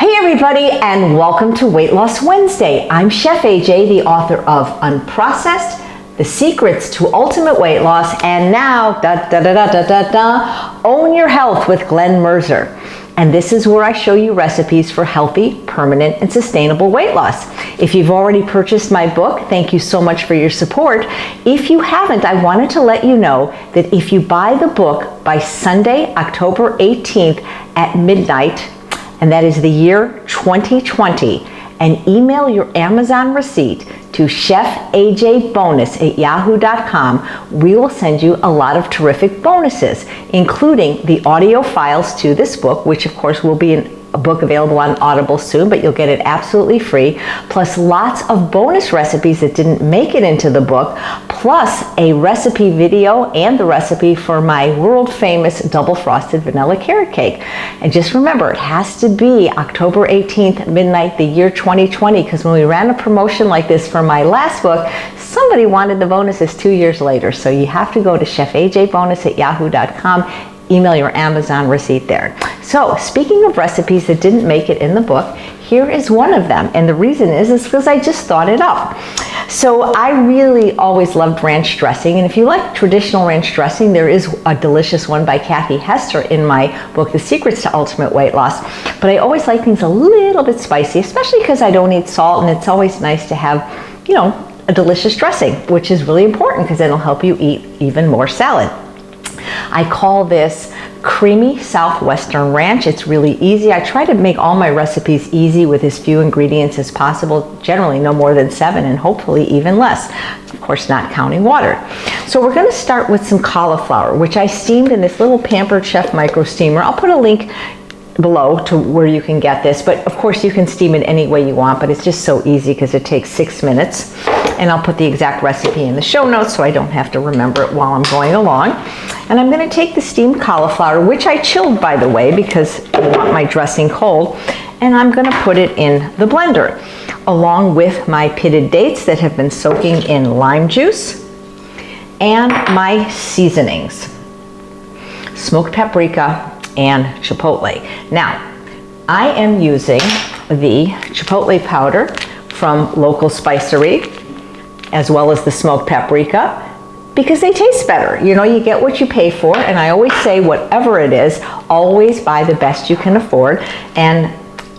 Hey everybody, and welcome to Weight Loss Wednesday. I'm Chef AJ, the author of Unprocessed, The Secrets to Ultimate Weight Loss, and now, Own Your Health with Glenn Mercer. And this is where I show you recipes for healthy, permanent, and sustainable weight loss. If you've already purchased my book, thank you so much for your support. If you haven't, I wanted to let you know that if you buy the book by Sunday, October 18th at midnight, and that is the year 2020, and email your Amazon receipt to chefajbonus@yahoo.com, we will send you a lot of terrific bonuses, including the audio files to this book, which of course will be a book available on Audible soon, but you'll get it absolutely free, plus lots of bonus recipes that didn't make it into the book, plus a recipe video and the recipe for my world famous double frosted vanilla carrot cake. And just remember, it has to be October 18th, midnight, the year 2020, because when we ran a promotion like this for my last book, somebody wanted the bonuses 2 years later. So you have to go to chefajbonus@yahoo.com, email your Amazon receipt there. So speaking of recipes that didn't make it in the book, here is one of them. And the reason is because I just thought it up. So I really always loved ranch dressing. And if you like traditional ranch dressing, there is a delicious one by Kathy Hester in my book, The Secrets to Ultimate Weight Loss. But I always like things a little bit spicy, especially because I don't eat salt, and it's always nice to have, a delicious dressing, which is really important because it'll help you eat even more salad. I call this creamy Southwestern ranch. It's really easy. I try to make all my recipes easy with as few ingredients as possible, generally no more than 7 and hopefully even less, of course not counting water. So we're going to start with some cauliflower, which I steamed in this little Pampered Chef micro steamer. I'll put a link below to where you can get this, but of course you can steam it any way you want, but it's just so easy because it takes 6 minutes. And I'll put the exact recipe in the show notes so I don't have to remember it while I'm going along. And I'm going to take the steamed cauliflower, which I chilled by the way because I want my dressing cold, and I'm going to put it in the blender along with my pitted dates that have been soaking in lime juice and my seasonings, smoked paprika and chipotle. Now, I am using the chipotle powder from local spicery, as well as the smoked paprika, because they taste better. You get what you pay for, and I always say whatever it is, always buy the best you can afford. And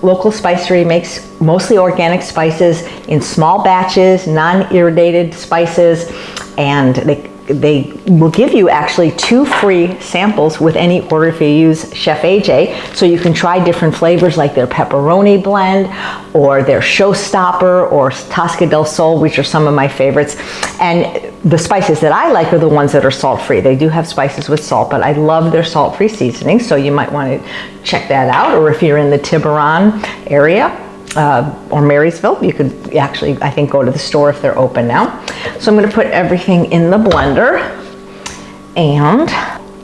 local spicery makes mostly organic spices in small batches, non-irritated spices, and they will give you actually 2 free samples with any order if you use Chef AJ, so you can try different flavors like their pepperoni blend or their showstopper or Tasca del Sol, which are some of my favorites. And the spices that I like are the ones that are salt-free. They do have spices with salt, but I love their salt-free seasoning, so you might want to check that out. Or if you're in the Tiburon area, or Marysville, you could actually, I think, go to the store if they're open now. So I'm going to put everything in the blender and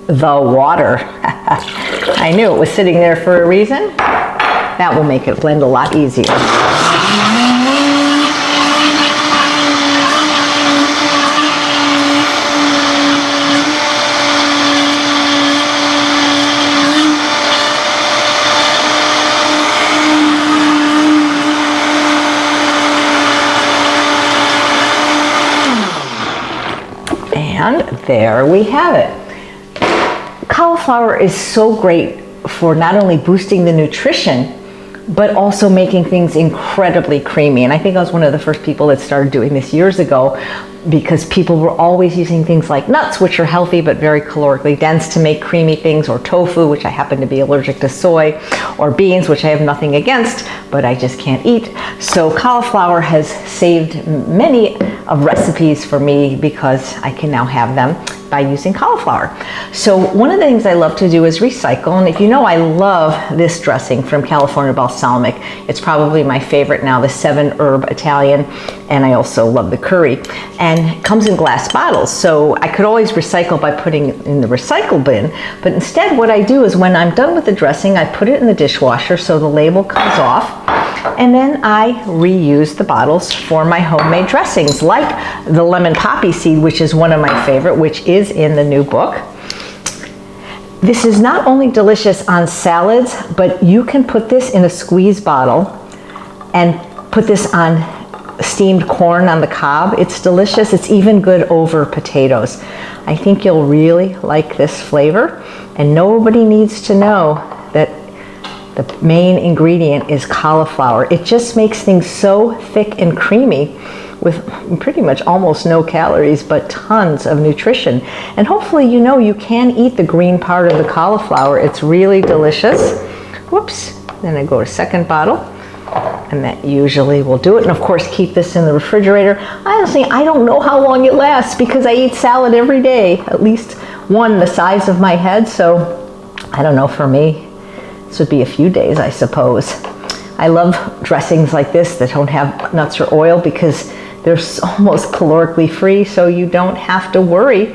the water. I knew it was sitting there for a reason. That will make it blend a lot easier. And there we have it. Cauliflower is so great for not only boosting the nutrition, but also making things incredibly creamy. And I think I was one of the first people that started doing this years ago, because people were always using things like nuts, which are healthy but very calorically dense, to make creamy things, or tofu, which I happen to be allergic to soy, or beans, which I have nothing against, but I just can't eat. So cauliflower has saved many of recipes for me because I can now have them by using cauliflower. So one of the things I love to do is recycle, and if you know, I love this dressing from California Balsamic. It's probably my favorite now, the 7-herb Italian, and I also love the curry. And it comes in glass bottles, so I could always recycle by putting it in the recycle bin, but instead what I do is when I'm done with the dressing, I put it in the dishwasher so the label comes off, and then I reuse the bottles for my homemade dressings, like the lemon poppy seed, which is one of my favorite, which is in the new book. This is not only delicious on salads, but you can put this in a squeeze bottle and put this on steamed corn on the cob. It's delicious. It's even good over potatoes. I think you'll really like this flavor, and nobody needs to know that the main ingredient is cauliflower. It just makes things so thick and creamy with pretty much almost no calories, but tons of nutrition. And hopefully you know you can eat the green part of the cauliflower. It's really delicious. Whoops, then I go to second bottle, and that usually will do it. And of course, keep this in the refrigerator. Honestly, I don't know how long it lasts because I eat salad every day, at least one the size of my head. So I don't know, for me, this would be a few days, I suppose. I love dressings like this that don't have nuts or oil because they're almost calorically free, so you don't have to worry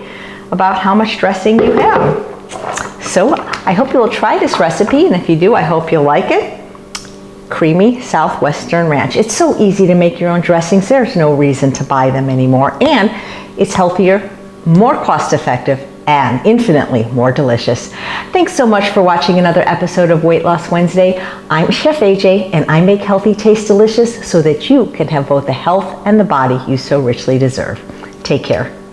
about how much dressing you have. So I hope you'll try this recipe, and if you do, I hope you'll like it. Creamy Southwestern ranch. It's so easy to make your own dressings. There's no reason to buy them anymore, and it's healthier, more cost effective, and infinitely more delicious. Thanks so much for watching another episode of Weight Loss Wednesday. I'm Chef AJ, and I make healthy taste delicious so that you can have both the health and the body you so richly deserve. Take care.